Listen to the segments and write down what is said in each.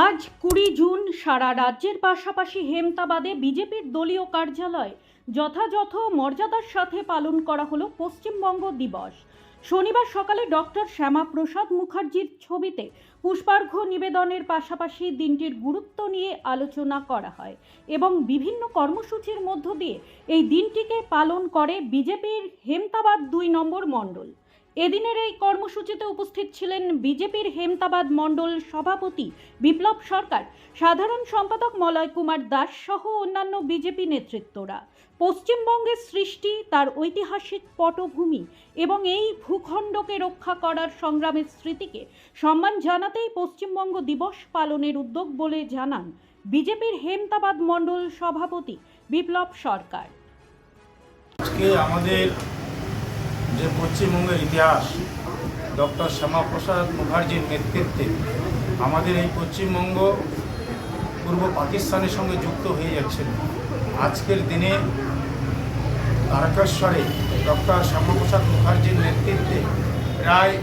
আজ 20 জুন সারা রাজ্যের পাশাপাশি হেমতাবাদে বিজেপির দলীয় কার্যালয় যথাযথ মর্যাদার সাথে পালন করা হলো পশ্চিমবঙ্গ দিবস। শনিবার সকালে ডক্টর শ্যামাপ্রসাদ মুখার্জির ছবিতে পুষ্পার্ঘ্য নিবেদনের পাশাপাশি দিনটির গুরুত্ব নিয়ে আলোচনা করা হয় এবং বিভিন্ন কর্মসূচির মধ্য দিয়ে এই দিনটিকে পালন করে বিজেপির হেমতাবাদ 2 নম্বর মণ্ডল। এদিনের এই কর্মসূচিতে উপস্থিত ছিলেন বিজেপির হেমতাবাদ মণ্ডল সভাপতি বিপ্লব সরকার, সাধারণ সম্পাদক মলয় কুমার দাস সহ অন্যান্য বিজেপি নেতৃত্বরা। পশ্চিমবঙ্গের সৃষ্টি, তার ঐতিহাসিক পটভূমি এবং এই ভূখণ্ডকে রক্ষা করার সংগ্রামের স্মৃতিকে সম্মান জানাতেই পশ্চিমবঙ্গ দিবস পালনের উদ্যোগ বলে জানান বিজেপির হেমতাবাদ মণ্ডল সভাপতি বিপ্লব সরকার। আজকে আমাদের যে পশ্চিমবঙ্গের ইতিহাস, ডক্টর শ্যামাপ্রসাদ মুখার্জির নেতৃত্বে আমাদের এই পশ্চিমবঙ্গ পূর্ব পাকিস্তানের সঙ্গে যুক্ত হয়ে যাচ্ছে। আজকের দিনে তারকেশ্বরে ডক্টর শ্যামাপ্রসাদ মুখার্জির নেতৃত্বে প্রায়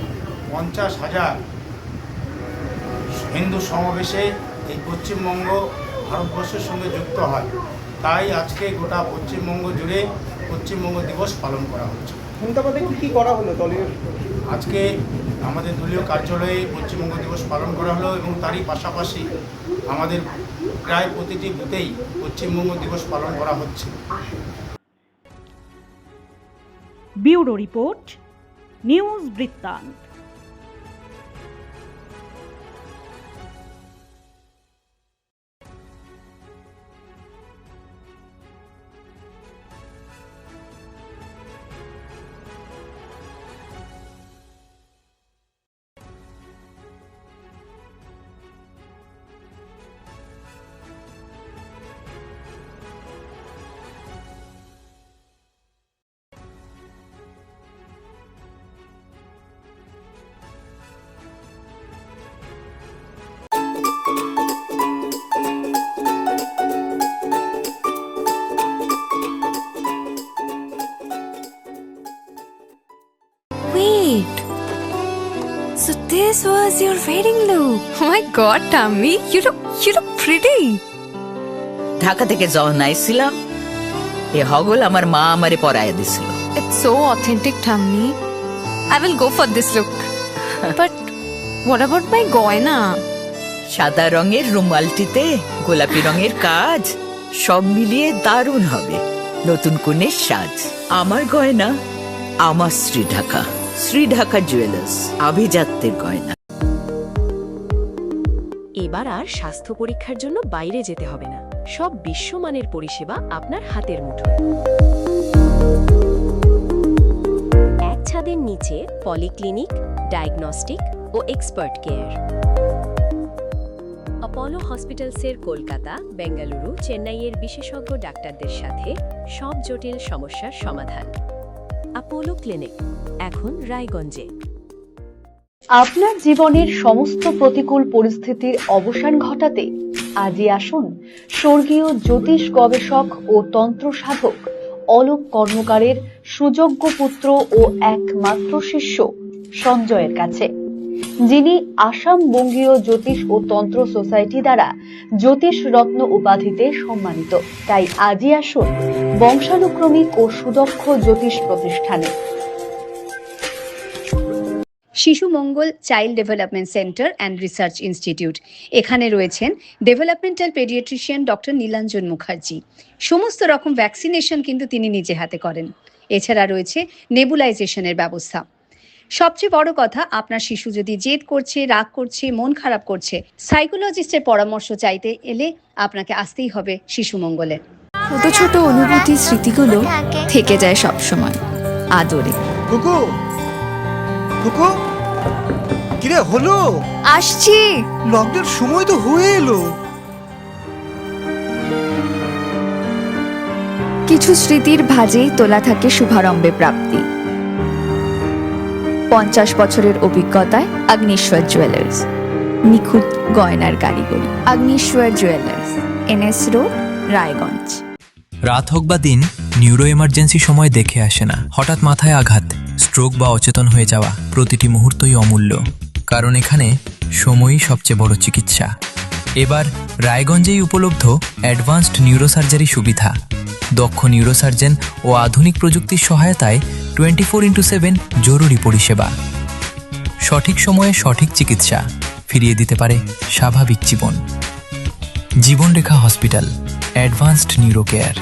50,000 হিন্দু সমাবেশে এই পশ্চিমবঙ্গ ভারতবর্ষের সঙ্গে যুক্ত হয়। তাই আজকে গোটা পশ্চিমবঙ্গ জুড়ে পশ্চিমবঙ্গ দিবস পালন করা হচ্ছে। হেমতাবাদে কি করা হলো দলের? আজকে আমাদের দলীয় কার্যালয়ে পশ্চিমবঙ্গ দিবস পালন করা হলো এবং তারই পাশাপাশি আমাদের প্রায় প্রতিটি বুথেই পশ্চিমবঙ্গ দিবস পালন করা হচ্ছে। ব্যুরো রিপোর্ট, নিউজ বৃত্তান্ত। Wait, so this was your wedding look? Oh my god, Tammy, you look pretty. Dhaka থেকে যখন আইছিলাম এ হগল আমার মা আমারে পরায় দিছিল। It's so authentic, Tammy. I will go for this look. But what about my goina? সাদা রঙের রুমালটিতে গোলাপি রঙের কাজ, সব মিলিয়ে দারুণ হবে নতুন কনের সাজ। আমার গয়না আমার শ্রী ঢাকা জুয়েলার্স, আভিজাত্যের গয়না। এবার আর স্বাস্থ্য পরীক্ষার জন্য বাইরে যেতে হবে না, সব বিশ্বমানের পরিষেবা আপনার হাতের মুঠোয়। এক ছাদের নিচে পলিক্লিনিক, ডায়াগনস্টিক ও এক্সপার্ট কেয়ার। অপোলো হসপিটালসের কলকাতা, বেঙ্গালুরু, চেন্নাইয়ের বিশেষজ্ঞ ডাক্তারদের সাথে সব জটিল সমস্যার সমাধান। অপোলো ক্লিনিক এখন রায়গঞ্জে। আপনার জীবনের সমস্ত প্রতিকূল পরিস্থিতির অবসান ঘটাতে আজই আসুন স্বর্গীয় জ্যোতিষ গবেষক ও তন্ত্র সাধক অলোক কর্মকারের সুযোগ্য পুত্র ও একমাত্র শিষ্য সঞ্জয়ের কাছে, যিনি আসাম বঙ্গীয় জ্যোতিষ ও তন্ত্র সোসাইটি দ্বারা জ্যোতিষ রত্ন উপাধিতে সম্মানিত। তাই আজই আসুন বংশানুক্রমিক ও সুদক্ষ জ্যোতিষ প্রতিষ্ঠানে। Shishu Mangal child development centre and research institute. এখানে রয়েছেন developmental paediatrician doctor Nilanjan Mukherjee. সমস্ত রকম ভ্যাকসিনেশন কিন্তু তিনি নিজে হাতে করেন। এছাড়া রয়েছে নেবুলাইজেশনের ব্যবস্থা। সবচেয়ে বড় কথা, আপনার শিশু যদি জেদ করছে, রাগ করছে, মন খারাপ করছে, সাইকোলজিস্টের পরামর্শ চাইতে এলে আপনাকে আসতেই হবে শিশু মঙ্গলে। ছোট ছোট অনুভূতি, স্মৃতিগুলো থেকে যায় সবসময় আদরে। কিরে হলো? আসছি। লকডাউন সময় তো হয়ে এলো। কিছু স্মৃতির ভাজেই তোলা থাকে শুভারম্ভে প্রাপ্তি। 50 বছরের অভিজ্ঞতায় আগ্নেশ্বর জুয়েলার্স, নিখুঁত গয়নার কারিগরি। Agneshwar jewellers, NS road, Raiganj. রাত হোক বা দিন, নিউরো এমার্জেন্সি সময় দেখে আসে না। হঠাৎ মাথায় আঘাত, স্ট্রোক বা অচেতন হয়ে যাওয়া, প্রতিটি মুহূর্তই অমূল্য, কারণ এখানে সময়ই সবচেয়ে বড় চিকিৎসা। এবার রায়গঞ্জেই উপলব্ধ অ্যাডভান্সড নিউরোসার্জারি সুবিধা। দক্ষ নিউরোসার্জন ও আধুনিক প্রযুক্তির সহায়তায় 24x7 জরুরি পরিষেবা। সঠিক সময়ে সঠিক চিকিৎসা ফিরিয়ে দিতে পারে স্বাভাবিক জীবন। জীবনরেখা হসপিটাল, অ্যাডভান্সড নিউরো কেয়ার।